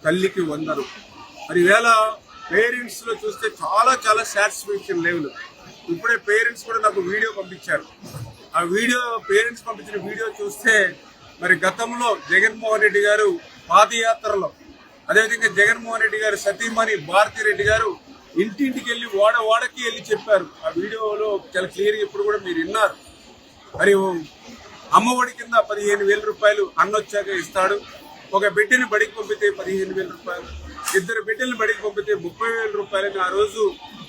తల్లికి వందనం. మరి ఈవేళ పేరెంట్స్లో చూస్తే చాలా చాలా సాటిస్ఫాక్షన్ లెవెల్. ఇప్పుడే పేరెంట్స్ కూడా నాకు వీడియో పంపించారు. ఆ వీడియో పేరెంట్స్ పంపించిన వీడియో చూస్తే మరి గతంలో జగన్మోహన్ రెడ్డి గారు పాదయాత్రలో, అదేవిధంగా జగన్మోహన్ రెడ్డి గారు సతీమణి భారతిరెడ్డి గారు ఇంటింటికి వెళ్ళి వాడకి వెళ్ళి చెప్పారు. ఆ వీడియోలో చాలా క్లియర్గా ఇప్పుడు కూడా మీరు విన్నారు. మరి అమ్మఒడి కింద 15,000 రూపాయలు అన్నొచ్చాక ఇస్తాడు. ఒక బిడ్డని బడికి పంపితే 15,000 రూపాయలు, 2 బిడ్డల్ని బడికి పంపితే 30,000 రూపాయలని ఆ రోజు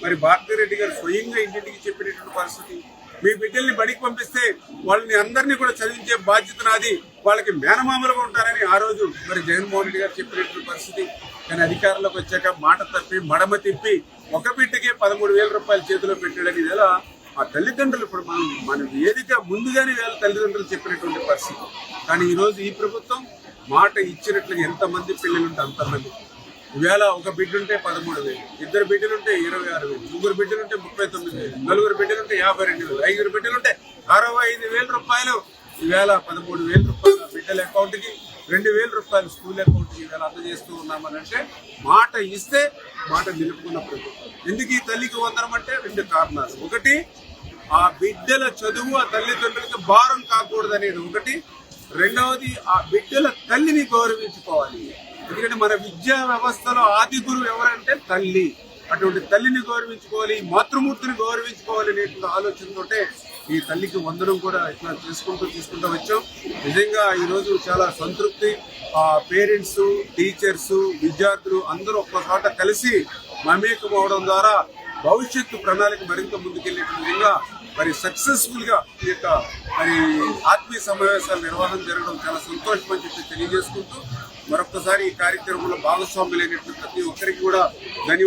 మరి భారతిరెడ్డి గారు స్వయంగా ఇంటింటికి చెప్పినటువంటి పరిస్థితి. మీ బిడ్డల్ని బడికి పంపిస్తే వాళ్ళని అందరినీ కూడా చదివించే బాధ్యత నాది, వాళ్ళకి మేనమామలుగా ఉంటారని ఆ రోజు మరి జగన్మోహన్ రెడ్డి గారు చెప్పినటువంటి పరిస్థితి. కానీ అధికారంలోకి వచ్చాక మాట తప్పి మడమ తిప్పి ఒక బిడ్డకే 13,000 రూపాయలు చేతిలో పెట్టాడని ఇలా ఆ తల్లిదండ్రులు ఇప్పుడు మన వేదిక ముందుగానే వీళ్ళ తల్లిదండ్రులు చెప్పినటువంటి పరిస్థితి. కానీ ఈరోజు ఈ ప్రభుత్వం మాట ఇచ్చినట్లుగా ఎంతమంది పిల్లలు ఉంటే అంతమంది. ఈవేళ ఒక బిడ్డ ఉంటే 13,000, 2 బిడ్డలుంటే 26,000, 3 బిడ్డలుంటే 39,000, 4 బిడ్డలుంటే 52,000, 5 బిడ్డలుంటే 65,000 రూపాయలు. ఈవేళ 13,000 రూపాయలు బిడ్డల అకౌంట్కి, 2,000 రూపాయలు స్కూల్ అకౌంట్కి ఈవేళ అందజేస్తూ ఉన్నామని అంటే మాట ఇస్తే మాట నిలుపుకున్న ప్రభుత్వం. ఎందుకు ఈ తల్లికి వందనం అంటే 2 కారణాలు. ఒకటి, ఆ బిడ్డల చదువు ఆ తల్లిదండ్రులకి భారం కాకూడదనేది ఒకటి. రెండవది, ఆ బిడ్డల తల్లిని గౌరవించుకోవాలి. ఎందుకంటే మన విద్యా వ్యవస్థలో ఆది గురువు ఎవరంటే తల్లి. అటువంటి తల్లిని గౌరవించుకోవాలి, మాతృమూర్తిని గౌరవించుకోవాలి అనేటువంటి ఆలోచనతోటే ఈ తల్లికి వందనం కూడా ఇట్లా తీసుకుంటూ వచ్చాం. నిజంగా ఈరోజు చాలా సంతృప్తి. పేరెంట్స్, టీచర్స్, విద్యార్థులు అందరూ ఒక్కచోట కలిసి మమేకం అవడం ద్వారా భవిష్యత్తు ప్రణాళిక మరింత ముందుకెళ్లే విధంగా మరి సక్సెస్ఫుల్ గా ఈ యొక్క మరి ఆత్మీయ సమావేశాల నిర్వహణ జరగడం చాలా సంతోషం అని చెప్పి తెలియజేసుకుంటూ మరొకసారి ఈ కార్యక్రమంలో భాగస్వాములైనటువంటి ప్రతి ఒక్కరికి కూడా ధన్యవాదాలు.